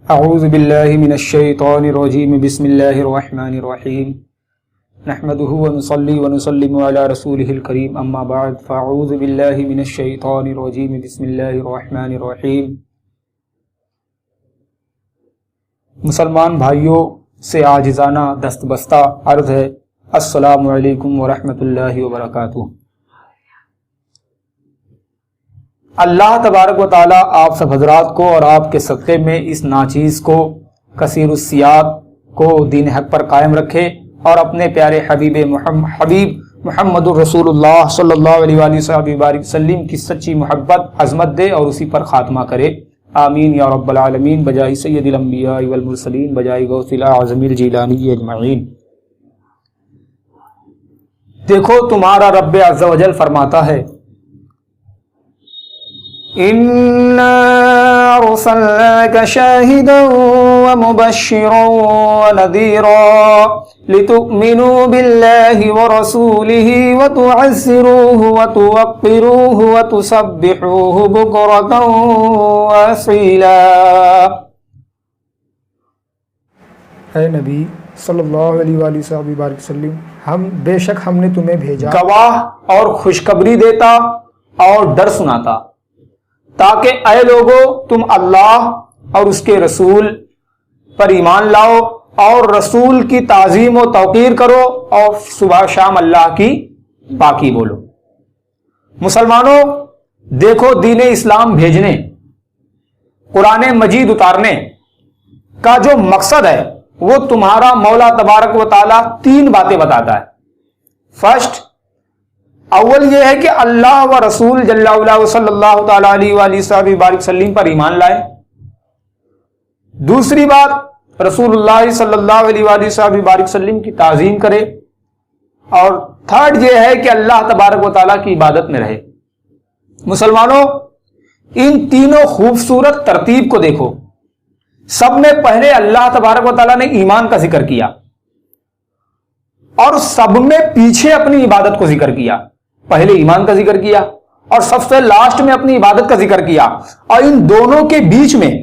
اعوذ باللہ من الشیطان الرجیم بسم اللہ الرحمن الرحیم نحمده ونصلی ونسلم علی رسولہ الکریم اما بعد فاعوذ باللہ من الشیطان الرجیم بسم اللہ الرحمن الرحیم۔ مسلمان بھائیوں سے عاجزانہ دستبستہ عرض ہے، السلام علیکم ورحمۃ اللہ وبرکاتہ۔ اللہ تبارک و تعالیٰ آپ سب حضرات کو اور آپ کے صدقے میں اس ناچیز کو، کثیر السیاق کو دین حق پر قائم رکھے اور اپنے پیارے حبیب محمد الرسول اللہ صلی اللہ علیہ وآلہ وسلم کی سچی محبت عظمت دے اور اسی پر خاتمہ کرے، آمین یا رب العالمین، بجائے سید الانبیاء والمرسلین، بجائے غوث الاعظم الجیلانی اجمعین۔ دیکھو تمہارا رب عز و جل فرماتا ہے، اِنَّا أَرْسَلْنَاكَ شَاهِدًا وَمُبَشِّرًا وَنَذِيرًا لِتُؤْمِنُوا بِاللَّهِ وَرَسُولِهِ وَتُعَزِّرُوهُ وَتُوَقِّرُوهُ وَتُسَبِّحُوهُ بُكْرَةً وَأَصِيلًا۔ اے نبی صلی اللہ علیہ وآلہ وسلم، بے شک ہم نے تمہیں بھیجا گواہ اور خوشخبری دیتا اور ڈر سناتا، تاکہ اے لوگو تم اللہ اور اس کے رسول پر ایمان لاؤ اور رسول کی تعظیم و توقیر کرو اور صبح شام اللہ کی پاکی بولو۔ مسلمانوں دیکھو، دین اسلام بھیجنے، قرآن مجید اتارنے کا جو مقصد ہے وہ تمہارا مولا تبارک و تعالیٰ تین باتیں بتاتا ہے۔ فرسٹ، اول یہ ہے کہ اللہ و رسول جل وعلا صلی اللہ تعالیٰ علیہ وآلہ وسلم پر ایمان لائے۔ دوسری بات، رسول اللہ صلی اللہ علیہ وآلہ وسلم کی تعظیم کرے، اور تھرڈ یہ ہے کہ اللہ تبارک و تعالیٰ کی عبادت میں رہے۔ مسلمانوں ان تینوں خوبصورت ترتیب کو دیکھو، سب میں پہلے اللہ تبارک و تعالیٰ نے ایمان کا ذکر کیا اور سب میں پیچھے اپنی عبادت کو ذکر کیا۔ پہلے ایمان کا ذکر کیا اور سب سے لاسٹ میں اپنی عبادت کا ذکر کیا، اور ان دونوں کے بیچ میں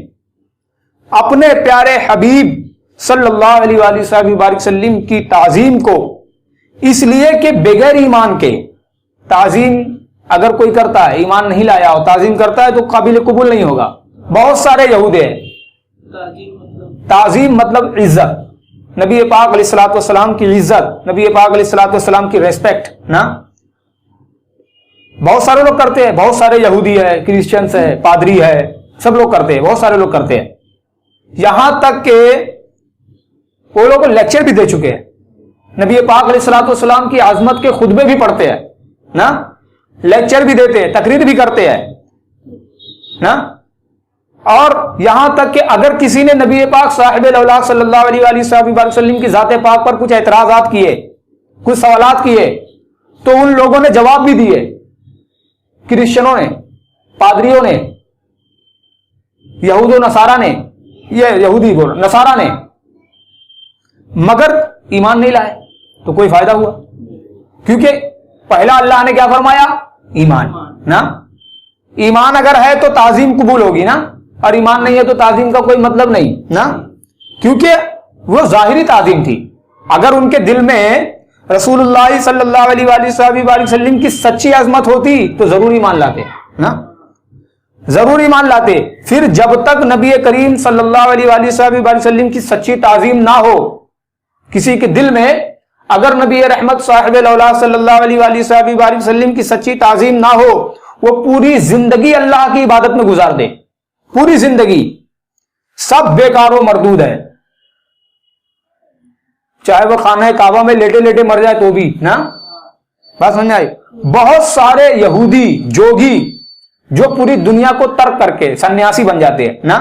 اپنے پیارے حبیب صلی اللہ علیہ وآلہ وسلم کی تعظیم کو، اس لیے کہ بغیر ایمان کے تعظیم اگر کوئی کرتا ہے، ایمان نہیں لایا اور تعظیم کرتا ہے تو قابل قبول نہیں ہوگا۔ بہت سارے یہودی ہیں، تعظیم مطلب عزت، نبی پاک علیہ الصلوۃ والسلام کی عزت، نبی پاک علیہ الصلوۃ والسلام کی ریسپیکٹ نا، بہت سارے لوگ کرتے ہیں، بہت سارے یہودی ہے، کرسچنس ہے، پادری ہے، سب لوگ کرتے ہیں، بہت سارے لوگ کرتے ہیں، یہاں تک کہ وہ لوگ لیکچر بھی دے چکے ہیں، نبی پاک علیہ الصلوۃ والسلام کی عظمت کے خطبے بھی پڑھتے ہیں نا، لیکچر بھی دیتے ہیں، تقریر بھی کرتے ہیں نا، اور یہاں تک کہ اگر کسی نے نبی پاک صاحب الاولیاء صلی اللہ علیہ وآلہ وسلم کی ذات پاک پر کچھ اعتراضات کیے، کچھ سوالات کیے، تو ان لوگوں نے جواب بھی دیے، کرسچنوں نے، پادریوں نے، یہود و نصارہ نے، یہ یہودی بول نصارہ نے، مگر ایمان نہیں لائے تو کوئی فائدہ ہوا؟ کیونکہ پہلا اللہ نے کیا فرمایا؟ ایمان نا، ایمان اگر ہے تو تعظیم قبول ہوگی نا، اور ایمان نہیں ہے تو تعظیم کا کوئی مطلب نہیں نا، کیونکہ وہ ظاہری تعظیم تھی۔ اگر ان کے دل میں رسول اللہ صلی اللہ علیہ وآلہ وسلم کی سچی عظمت ہوتی تو ضرور ایمان لاتے نا، ضرور ایمان لاتے۔ پھر جب تک نبی کریم صلی اللہ علیہ وآلہ وسلم کی سچی تعظیم نہ ہو کسی کے دل میں، اگر نبی رحمت صاحب الاولیاء صلی اللہ علیہ وآلہ وسلم کی سچی تعظیم نہ ہو، وہ پوری زندگی اللہ کی عبادت میں گزار دے، پوری زندگی، سب بیکار و مردود ہے، چاہے وہ خانہ کعبہ میں لیٹے لیٹے مر جائے تو بھی نا، بات سمجھ آئی؟ بہت سارے یہودی جوگی جو پوری دنیا کو ترک کر کے سنیاسی بن جاتے ہیں نا،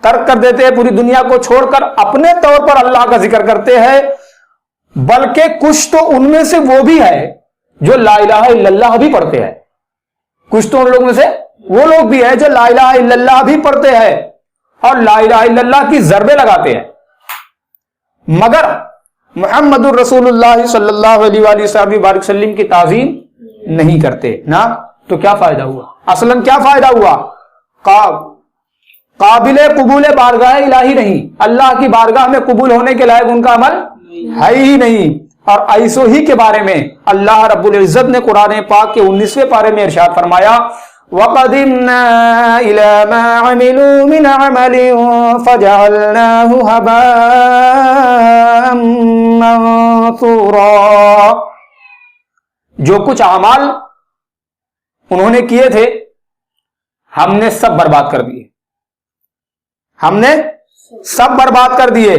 ترک کر دیتے ہیں، پوری دنیا کو چھوڑ کر اپنے طور پر اللہ کا ذکر کرتے ہیں، بلکہ کچھ تو ان میں سے وہ بھی ہے جو لا الہ الا اللہ بھی پڑھتے ہیں، کچھ تو ان لوگوں میں سے وہ لوگ بھی ہیں جو لا الہ الا اللہ بھی پڑھتے ہیں اور لا الہ الا اللہ کی ضربیں لگاتے ہیں، مگر محمد الرسول اللہ صلی اللہ علیہ وآلہ وسلم کی تعظیم نہیں کرتے نا، تو کیا فائدہ ہوا؟ اصلاً کیا فائدہ ہوا؟ قابل قبول بارگاہ الہی نہیں، اللہ کی بارگاہ میں قبول ہونے کے لائق ان کا عمل ہے ہی نہیں۔ اور ایسو ہی کے بارے میں اللہ رب العزت نے قرآن پاک کے 19ویں پارے میں ارشاد فرمایا وَقَدِمْنَا إِلَى مَا عَمِلُوا مِنْ عَمَلٍ فَجَعَلْنَاهُ هَبَاءً مَنثُورًا، جو کچھ اعمال انہوں نے کیے تھے ہم نے سب برباد کر دیے، ہم نے سب برباد کر دیے۔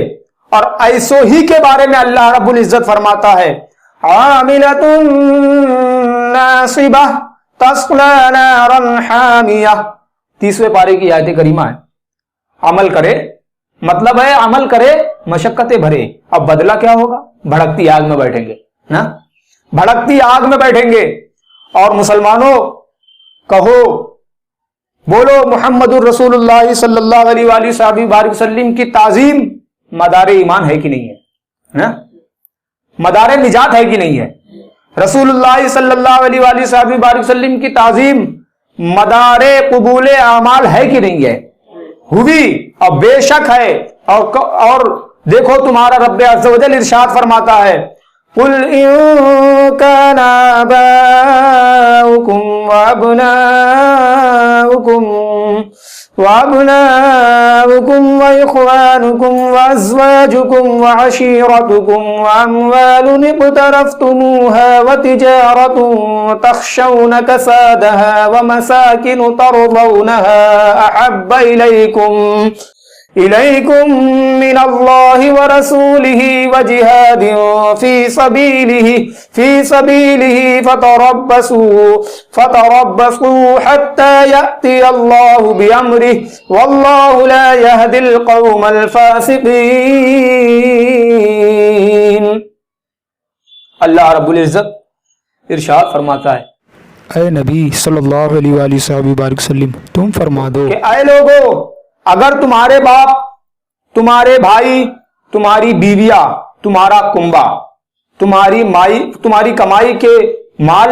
اور ایسو ہی کے بارے میں اللہ رب العزت فرماتا ہے عاملۃ ناصبہ تصلی نارا حامیہ، 30ویں پارے کی آیت کریمہ ہے۔ عمل کرے مطلب ہے عمل کرے مشقتیں بھرے، اب بدلہ کیا ہوگا؟ بھڑکتی آگ میں بیٹھیں گے نا، بھڑکتی آگ میں بیٹھیں گے۔ اور مسلمانوں کہو بولو محمد الرسول اللہ صلی اللہ علیہ وآلہ وسلم کی تعظیم مدار ایمان ہے کہ نہیں ہے؟ مدار نجات ہے کہ نہیں ہے؟ رسول اللہ صلی اللہ علیہ وآلہ وسلم کی تعظیم مدار قبول اعمال ہے کہ نہیں ہے؟ ہوئی اور بے شک ہے۔ اور دیکھو تمہارا رب عز و جل ارشاد فرماتا ہے قُلْ إِن كَانَ آبَاؤُكُمْ وَأَبْنَاؤُكُمْ وَإِخْوَانُكُمْ وَأَزْوَاجُكُمْ وَعَشِيرَتُكُمْ وَأَمْوَالٌ اقْتَرَفْتُمُوهَا وَتِجَارَةٌ تَخْشَوْنَ كَسَادَهَا وَمَسَاكِنُ تَرْضَوْنَهَا أَحَبَّ إِلَيْكُمْ مِنَ اللَّهِ وَرَسُولِهِ وَجِهَادٍ فِي سَبِيلِهِ فَتَرَبَّصُوا حَتَّى يَأْتِيَ اللَّهُ بِأَمْرِهِ وَاللَّهُ لَا يَهْدِي الْقَوْمَ الْفَاسِقِينَ۔ اللہ رب العزت ارشاد فرماتا ہے اے نبی صلی اللہ علیہ وآلہ وسلم تم فرما دو کہ اے لوگو اگر تمہارے باپ، تمہارے بھائی، تمہاری بیویاں، تمہارا کنبہ، تمہاری کمائی کے مال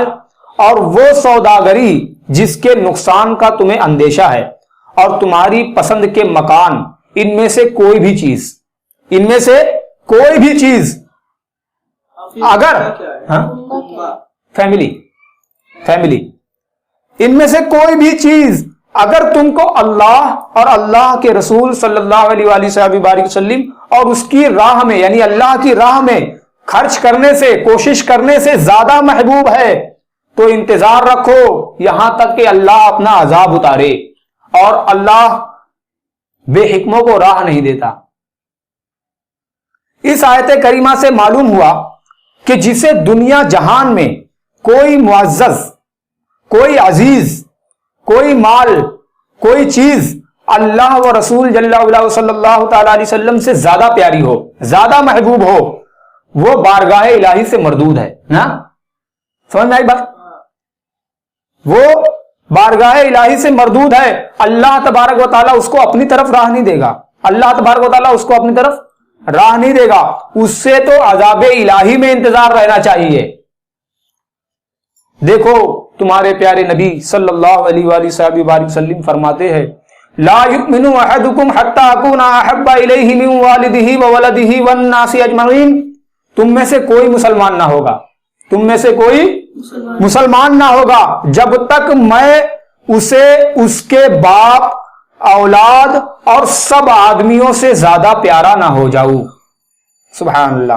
اور وہ سوداگری جس کے نقصان کا تمہیں اندیشہ ہے اور تمہاری پسند کے مکان، ان میں سے کوئی بھی چیز اگر فیملی ان میں سے کوئی بھی چیز اگر تم کو اللہ اور اللہ کے رسول صلی اللہ علیہ وآلہ وسلم اور اس کی راہ میں یعنی اللہ کی راہ میں خرچ کرنے سے، کوشش کرنے سے زیادہ محبوب ہے تو انتظار رکھو یہاں تک کہ اللہ اپنا عذاب اتارے۔ اور اللہ بے حکموں کو راہ نہیں دیتا۔ اس آیت کریمہ سے معلوم ہوا کہ جسے دنیا جہان میں کوئی معزز، کوئی عزیز، کوئی مال، کوئی چیز اللہ و رسول صلی اللہ تعالی علیہ وسلم سے زیادہ پیاری ہو، زیادہ محبوب ہو، وہ بارگاہ الہی سے مردود ہے نا؟ سمجھ میں آئی بات؟ وہ بارگاہ الہی سے مردود ہے۔ اللہ تبارک و تعالیٰ اس کو اپنی طرف راہ نہیں دے گا، اللہ تبارک و تعالیٰ اس کو اپنی طرف راہ نہیں دے گا، اس سے تو عذاب الہی میں انتظار رہنا چاہیے۔ دیکھو تمہارے پیارے نبی صلی اللہ علیہ وآلہ وسلم فرماتے ہیں لا یؤمن احدکم حتی اکون احب الیہ من والدہ وولدہ والناس اجمعین، تم میں سے کوئی مسلمان نہ ہوگا، جب تک میں اسے اس کے باپ، اولاد اور سب آدمیوں سے زیادہ پیارا نہ ہو جاؤں۔ سبحان اللہ۔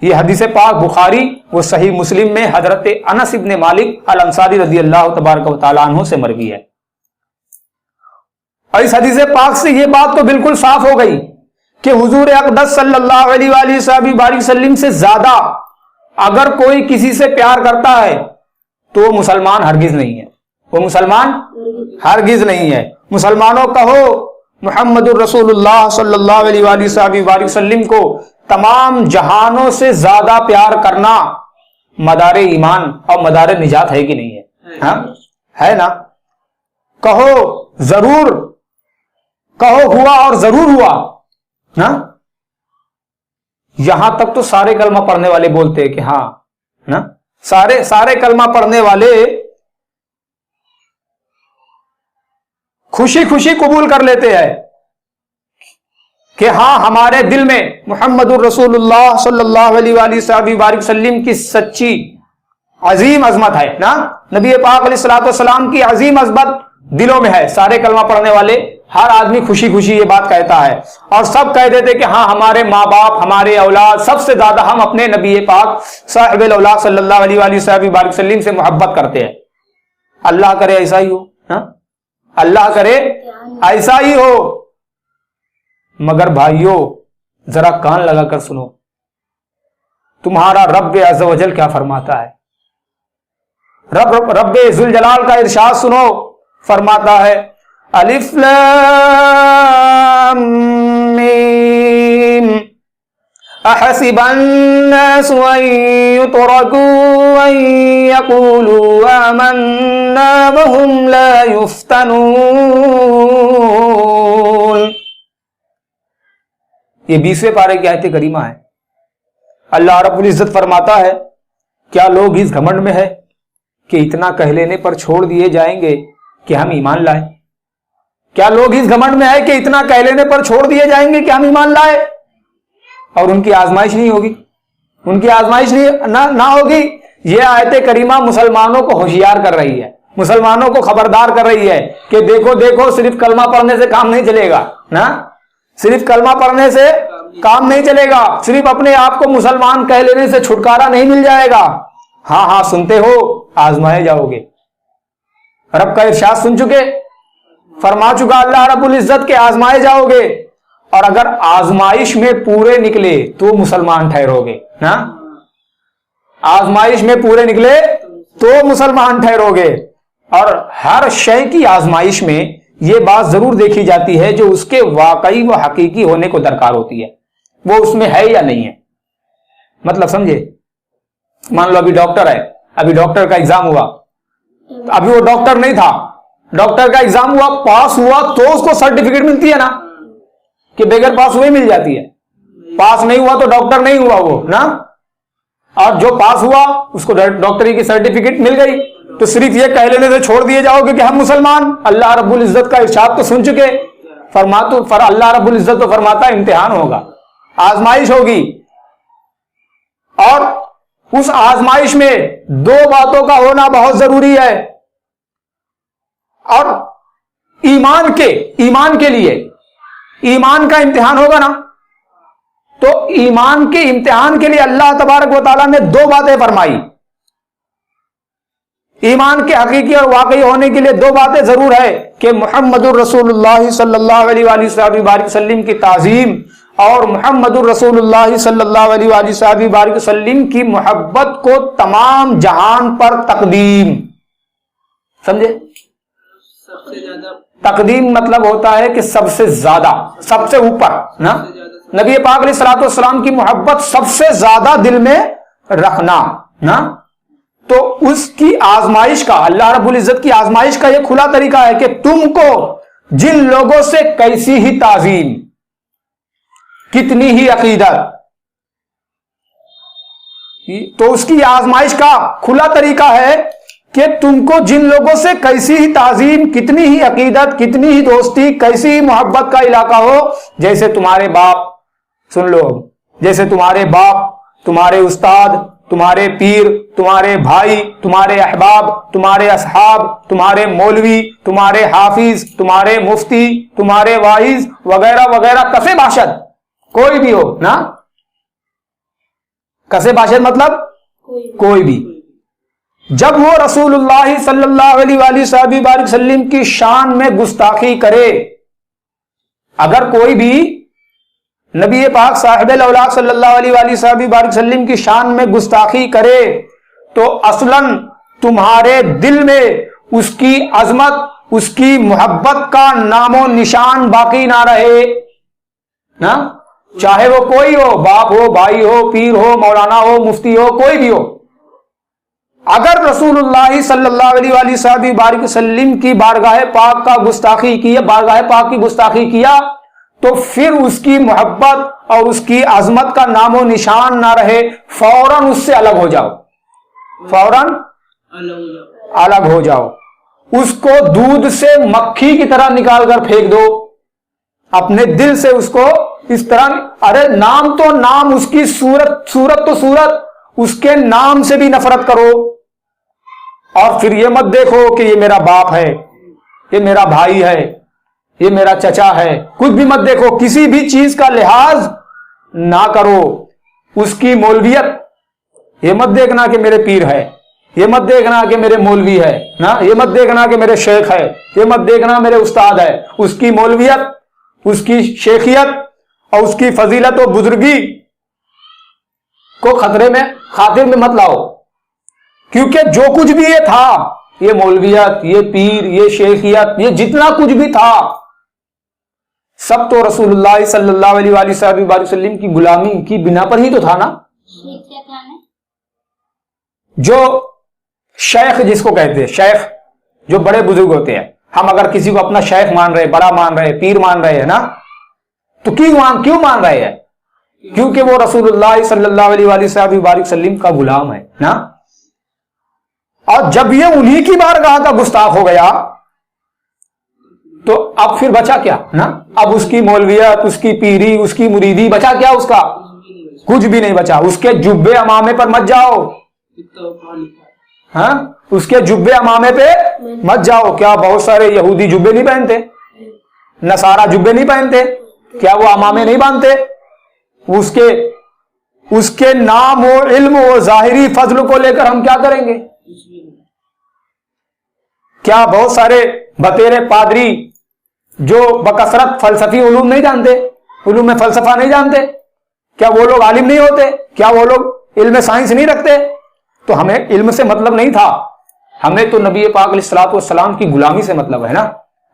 یہ حدیث پاک بخاری وہ صحیح مسلم میں حضرت انس ابن مالک الانصاری رضی اللہ تبارک و تعالیٰ عنہ سے مروی ہے۔ اور اس حدیث پاک سے یہ بات تو بالکل صاف ہو گئی کہ حضور اقدس صلی اللہ علیہ وآلہ وسلم سے زیادہ اگر کوئی کسی سے پیار کرتا ہے تو وہ مسلمان ہرگز نہیں ہے، مسلمانوں کہو محمد الرسول اللہ صلی اللہ علیہ وآلہ وسلم کو تمام جہانوں سے زیادہ پیار کرنا مدار ایمان اور مدار نجات ہے کہ نہیں ہے؟ ہے نا؟ کہو ضرور، کہو ہوا اور ضرور ہوا نا؟ یہاں تک تو سارے کلمہ پڑھنے والے بولتے ہیں کہ ہاں نا، سارے کلمہ پڑھنے والے خوشی خوشی قبول کر لیتے ہیں کہ ہاں ہمارے دل میں محمد الرسول اللہ صلی اللہ علیہ وآلہ وسلم کی سچی عظیم عظمت ہے نا، نبی پاک علیہ الصلوۃ والسلام کی عظیم عظمت دلوں میں ہے. سارے کلمہ پڑھنے والے ہر آدمی خوشی خوشی یہ بات کہتا ہے، اور سب کہہ دیتے کہ ہاں ہمارے ماں باپ، ہمارے اولاد، سب سے زیادہ ہم اپنے نبی پاک صاحب الاولاد صلی اللہ علیہ وآلہ وسلم سے محبت کرتے ہیں. اللہ کرے ایسا ہی ہو، اللہ کرے ایسا ہی ہو. مگر بھائیو ذرا کان لگا کر سنو، تمہارا رب عز و جل کیا فرماتا ہے. رب ذوالجلال کا ارشاد سنو، فرماتا ہے الف لام میم احسب الناس ان يتركوا ان يقولوا آمنا وهم لا يفتنون. یہ 20ویں پارے کی آیت کریمہ ہے. اللہ رب العزت فرماتا ہے کیا لوگ اس گھمنڈ میں ہے کہ اتنا کہہ لینے پر چھوڑ دیے جائیں گے کہ ہم ایمان لائے؟ کیا لوگ اس گھمنڈ میں ہے کہ اتنا کہہ لینے پر چھوڑ دیے جائیں گے کہ ہم ایمان لائے اور ان کی آزمائش نہیں ہوگی؟ ان کی آزمائش نہ ہوگی. یہ آیت کریمہ مسلمانوں کو ہوشیار کر رہی ہے، مسلمانوں کو خبردار کر رہی ہے کہ دیکھو دیکھو صرف کلمہ پڑھنے سے کام نہیں چلے گا نا، صرف کلمہ پڑھنے سے کام نہیں چلے گا، صرف اپنے آپ کو مسلمان کہہ لینے سے چھٹکارا نہیں مل جائے گا. ہاں ہاں سنتے ہو، آزمائے جاؤ گے. رب کا ارشاد سن چکے، فرما چکا اللہ رب العزت کے آزمائے جاؤ گے، اور اگر آزمائش میں پورے نکلے تو مسلمان ٹھہرو گے نا، آزمائش میں پورے نکلے تو مسلمان ٹھہرو گے. اور ہر شے کی آزمائش میں یہ بات ضرور دیکھی جاتی ہے جو اس کے واقعی و حقیقی ہونے کو درکار ہوتی ہے، وہ اس میں ہے یا نہیں ہے. مطلب سمجھے، مان لو ابھی ڈاکٹر ہے، ابھی ڈاکٹر کا ایگزام ہوا، ابھی وہ ڈاکٹر نہیں تھا، ڈاکٹر کا ایگزام ہوا، پاس ہوا تو اس کو سرٹیفکیٹ ملتی ہے نا، کہ بغیر پاس ہوئے مل جاتی ہے. پاس نہیں ہوا تو ڈاکٹر نہیں ہوا وہ نا، اور جو پاس ہوا اس کو ڈاکٹری کی سرٹیفکیٹ مل گئی. تو صرف یہ کہہ لینے سے چھوڑ دیے جاؤ گے کہ ہم مسلمان. اللہ رب العزت کا ارشاد تو سن چکے، اللہ رب العزت تو فرماتا ہے امتحان ہوگا، آزمائش ہوگی، اور اس آزمائش میں دو باتوں کا ہونا بہت ضروری ہے. اور ایمان کے لیے ایمان کا امتحان ہوگا نا، تو ایمان کے امتحان کے لیے اللہ تبارک و تعالیٰ نے دو باتیں فرمائی. ایمان کے حقیقی اور واقعی ہونے کے لیے دو باتیں ضرور ہے کہ محمد الرسول اللہ صلی اللہ علیہ وآلہ وسلم کی تعظیم اور محمد الرسول اللہ صلی اللہ علیہ وآلہ وسلم کی محبت کو تمام جہان پر تقدیم. سمجھے؟ سب سے زیادہ تقدیم مطلب ہوتا ہے کہ سب سے زیادہ، سب سے اوپر نا، نبی پاک علیہ الصلوۃ والسلام کی محبت سب سے زیادہ دل میں رکھنا نا. تو اس کی آزمائش کا، اللہ رب العزت کی آزمائش کا یہ کھلا طریقہ ہے کہ تم کو جن لوگوں سے کیسی ہی تعظیم، کتنی ہی عقیدت، تو اس کی آزمائش کا کھلا طریقہ ہے کہ تم کو جن لوگوں سے کیسی ہی تعظیم، کتنی ہی عقیدت، کتنی ہی دوستی، کیسی ہی محبت کا علاقہ ہو. جیسے تمہارے باپ، سن لو، جیسے تمہارے باپ، تمہارے استاد، تمہارے پیر، تمہارے بھائی، تمہارے احباب، تمہارے اصحاب، تمہارے مولوی، تمہارے حافظ، تمہارے مفتی، تمہارے واعظ وغیرہ وغیرہ، کسے باشد کوئی بھی ہو نا، کسے باشد مطلب کوئی بھی، جب وہ رسول اللہ صلی اللہ علیہ وآلہ وسلم کی شان میں گستاخی کرے، اگر کوئی بھی نبی پاک صاحب الاولاد صلی اللہ علیہ وآلہ وسلم کی شان میں گستاخی کرے تو اصلاً تمہارے دل میں اس کی عظمت، اس کی محبت کا نام و نشان باقی نہ رہے نا، چاہے وہ کوئی ہو، باپ ہو، بھائی ہو، پیر ہو، مولانا ہو، مفتی ہو، کوئی بھی ہو. اگر رسول اللہ صلی اللہ علیہ وآلہ وسلم کی بارگاہ پاک کا گستاخی کیا، بارگاہ پاک کی گستاخی کیا، تو پھر اس کی محبت اور اس کی عظمت کا نام و نشان نہ رہے، فوراً اس سے الگ ہو جاؤ، فوراً الگ ہو جاؤ. اس کو دودھ سے مکھی کی طرح نکال کر پھینک دو، اپنے دل سے اس کو اس طرح، ارے نام تو نام، اس کی صورت تو صورت، اس کے نام سے بھی نفرت کرو، اور پھر یہ مت دیکھو کہ یہ میرا باپ ہے، یہ میرا بھائی ہے، یہ میرا چچا ہے، کچھ بھی مت دیکھو، کسی بھی چیز کا لحاظ نہ کرو، اس کی مولویت، یہ مت دیکھنا کہ میرے پیر ہے، یہ مت دیکھنا کہ میرے مولوی ہے نا، یہ مت دیکھنا کہ میرے شیخ ہے، یہ مت دیکھنا میرے استاد ہے، اس کی مولویت، اس کی شیخیت اور اس کی فضیلت و بزرگی کو خاطر میں مت لاؤ، کیونکہ جو کچھ بھی یہ تھا، یہ مولویت، یہ پیر، یہ شیخیت، یہ جتنا کچھ بھی تھا، سب تو رسول اللہ صلی اللہ علیہ وآلہ وسلم کی غلامی کی بنا پر ہی تو تھا نا۔ جو شیخ جس کو کہتے ہیں، شیخ جو بڑے بزرگ ہوتے ہیں، ہم اگر کسی کو اپنا شیخ مان رہے، بڑا مان رہے، پیر مان رہے ہیں نا، تو کیوں مان رہے ہیں؟ کیونکہ وہ رسول اللہ صلی اللہ علیہ وآلہ وسلم کا غلام ہے نا۔ اور جب یہ انہی کی بارگاہ کا گستاخ ہو گیا تو اب پھر بچا کیا نا؟ اب اس کی مولویت، اس کی پیری، اس کی مریدی، بچا کیا؟ اس کا کچھ بھی نہیں بچا۔ اس کے جبے امامے پر مت جاؤ، ہاں، اس کے جبے امامے پہ مت جاؤ۔ کیا بہت سارے یہودی جبے نہیں پہنتے؟ نصارہ جبے نہیں پہنتے؟ کیا وہ امامے نہیں باندھتے؟ اس کے نام و علم و ظاہری فضل کو لے کر ہم کیا کریں گے؟ کیا بہت سارے بطیرے پادری جو بکثرت فلسفی علوم نہیں جانتے، علوم فلسفہ نہیں جانتے، کیا وہ لوگ عالم نہیں ہوتے؟ کیا وہ لوگ علم سائنس نہیں رکھتے؟ تو ہمیں علم سے مطلب نہیں تھا، ہمیں تو نبی پاک علیہ الصلوۃ والسلام کی غلامی سے مطلب ہے نا۔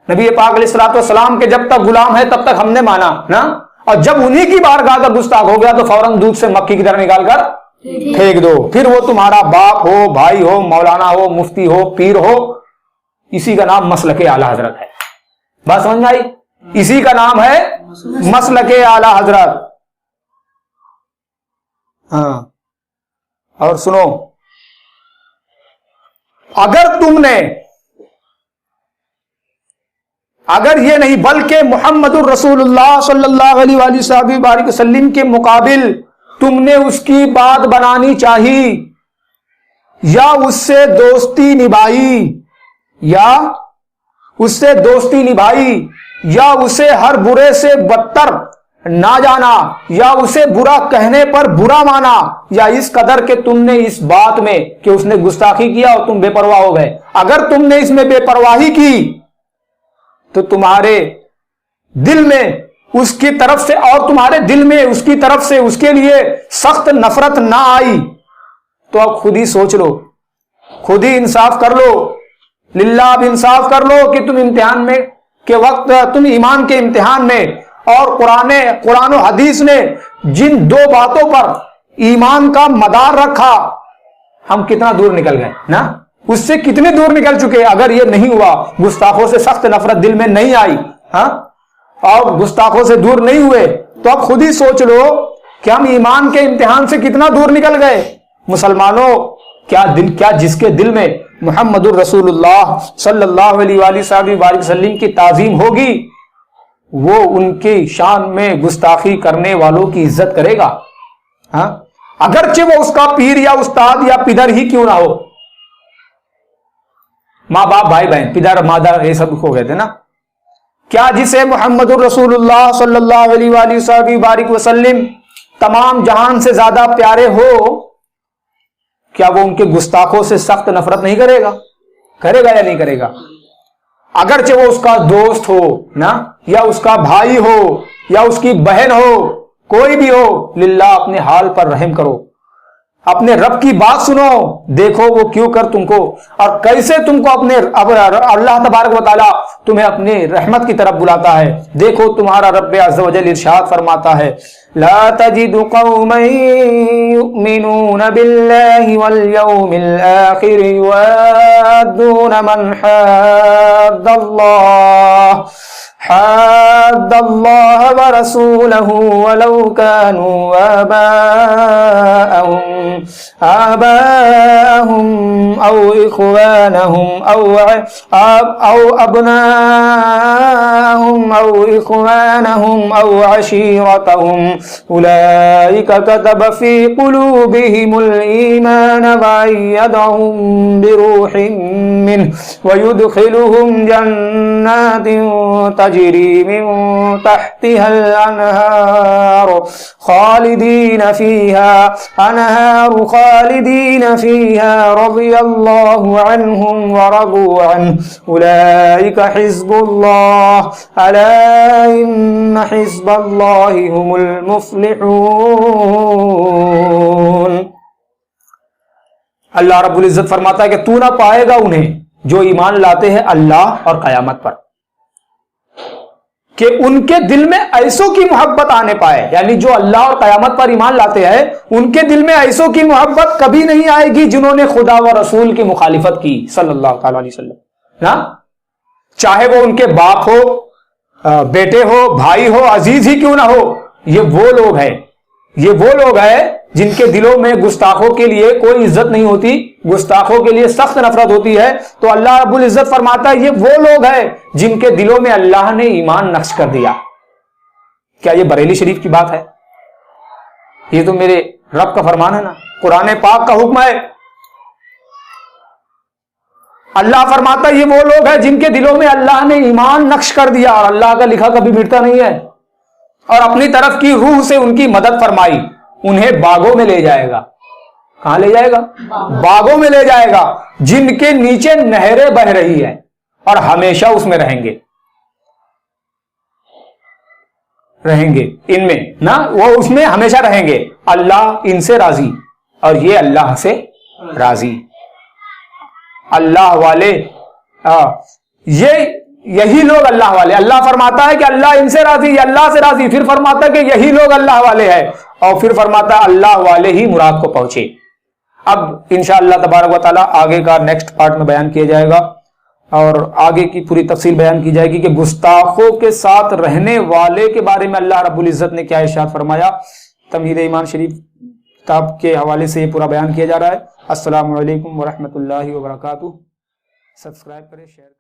نبی پاک علیہ الصلوۃ والسلام کے جب تک غلام ہے تب تک ہم نے مانا نا، اور جب انہی کی بارگاہ کا گستاخ ہو گیا تو فوراً دودھ سے مکھی کی طرح نکال کر پھینک دو، پھر وہ تمہارا باپ ہو، بھائی ہو، مولانا ہو، مفتی ہو، پیر ہو، اسی کا نام مسلک اعلی حضرت ہے۔ بات سمجھ میں آئی؟ اسی کا نام ہے مسلک اعلی حضرت۔ ہاں، اور سنو، اگر یہ نہیں بلکہ محمد الرسول اللہ صلی اللہ علیہ وآلہ وسلم کے مقابل تم نے اس کی بات بنانی چاہی، یا اس سے دوستی نبھائی، یا اسے ہر برے سے بدتر نہ جانا، یا اسے برا کہنے پر برا مانا، یا اس قدر کہ تم نے اس بات میں کہ اس نے گستاخی کیا اور تم بے پرواہ ہو گئے، اگر تم نے اس میں بے پرواہی کی تو تمہارے دل میں اس کی طرف سے، اور تمہارے دل میں اس کی طرف سے اس کے لیے سخت نفرت نہ آئی، تو اب خود ہی سوچ لو، خود ہی انصاف کر لو، للہ اب انصاف کر لو کہ تم امتحان میں کے وقت، تم ایمان کے امتحان میں، اور قرآن و حدیث نے جن دو باتوں پر ایمان کا مدار رکھا، ہم کتنا دور نکل گئے نا، اس سے کتنے دور نکل چکے۔ اگر یہ نہیں ہوا، گستاخوں سے سخت نفرت دل میں نہیں آئی، ہاں، اور گستاخوں سے دور نہیں ہوئے، تو اب خود ہی سوچ لو کہ ہم ایمان کے امتحان سے کتنا دور نکل گئے۔ مسلمانوں، کیا جس کے دل میں محمد الرسول اللہ صلی اللہ علیہ وآلہ وسلم کی تعظیم ہوگی، وہ ان کی شان میں گستاخی کرنے والوں کی عزت کرے گا، ہاں، اگرچہ وہ اس کا پیر یا استاد یا پدر ہی کیوں نہ ہو۔ ماں باپ، بھائی بہن، پدر مادر، یہ سب کو کہتے ہیں نا۔ کیا جسے محمد الرسول اللہ صلی اللہ علیہ وآلہ وسلم تمام جہان سے زیادہ پیارے ہو، کیا وہ ان کے گستاخوں سے سخت نفرت نہیں کرے گا؟ کرے گا یا نہیں کرے گا؟ اگرچہ وہ اس کا دوست ہو نا، یا اس کا بھائی ہو، یا اس کی بہن ہو، کوئی بھی ہو، للہ اپنے حال پر رحم کرو، اپنے رب کی بات سنو، دیکھو وہ کیوں کر تم کو اور کیسے تم کو اللہ تبارک و تعالیٰ تمہیں اپنے رحمت کی طرف بلاتا ہے۔ دیکھو تمہارا رب عز و جل ارشاد فرماتا ہے، لا تجد قوما يؤمنون بالله واليوم الآخر يوادون من حاد الله حاد اللہ ورسولہ ولو كانوا آباءهم او اخوانهم او ابناءهم او اخوانهم او عشيرتهم اولئك كتب في قلوبهم الايمان وأيدهم بروح منه ويدخلهم جنات تجري من تحتها الأنهار خالدين فيها رضي الله عنهم ورضوا عنه أولئك حزب الله ألا إن حزب الله هم المفلحون. اللہ رب العزت فرماتا ہے کہ تو نہ پائے گا انہیں جو ایمان لاتے ہیں اللہ اور قیامت پر کہ ان کے دل میں ایسوں کی محبت آنے پائے، یعنی جو اللہ اور قیامت پر ایمان لاتے ہیں ان کے دل میں ایسوں کی محبت کبھی نہیں آئے گی جنہوں نے خدا و رسول کی مخالفت کی صلی اللہ تعالی علیہ وسلم. چاہے وہ ان کے باپ ہو، بیٹے ہو، بھائی ہو، عزیز ہی کیوں نہ ہو، یہ وہ لوگ ہیں جن کے دلوں میں گستاخوں کے لیے کوئی عزت نہیں ہوتی، گستاخوں کے لیے سخت نفرت ہوتی ہے. تو اللہ رب العزت فرماتا ہے یہ وہ لوگ ہیں جن کے دلوں میں اللہ نے ایمان نقش کر دیا. کیا یہ بریلی شریف کی بات ہے؟ یہ تو میرے رب کا فرمان ہے نا، قرآن پاک کا حکم ہے. اللہ فرماتا ہے یہ وہ لوگ ہیں جن کے دلوں میں اللہ نے ایمان نقش کر دیا، اور اللہ کا لکھا کبھی مٹتا نہیں ہے، اور اپنی طرف کی روح سے ان کی مدد فرمائی. انہیں باغوں میں لے جائے گا. کہاں لے جائے گا؟ باغوں میں لے جائے گا جن کے نیچے نہریں بہ رہی ہیں، اور ہمیشہ اس میں رہیں گے ان میں نا، وہ اس میں ہمیشہ رہیں گے. اللہ ان سے راضی اور یہ اللہ سے راضی. اللہ والے یہی لوگ اللہ والے. اللہ فرماتا ہے کہ اللہ ان سے راضی، یہ اللہ سے راضی. پھر فرماتا ہے کہ یہی لوگ اللہ والے ہیں، اور پھر فرماتا ہے اللہ والے ہی مراد کو پہنچے. اب انشاءاللہ تبارک و تعالی آگے کا نیکسٹ پارٹ میں بیان کیا جائے گا، اور آگے کی پوری تفصیل بیان کی جائے گی کہ گستاخوں کے ساتھ رہنے والے کے بارے میں اللہ رب العزت نے کیا ارشاد فرمایا. تمہید ایمان شریف کتاب کے حوالے سے یہ پورا بیان کیا جا رہا ہے. السلام علیکم ورحمۃ اللہ وبرکاتہ. سبسکرائب کریں، شیئر کریں.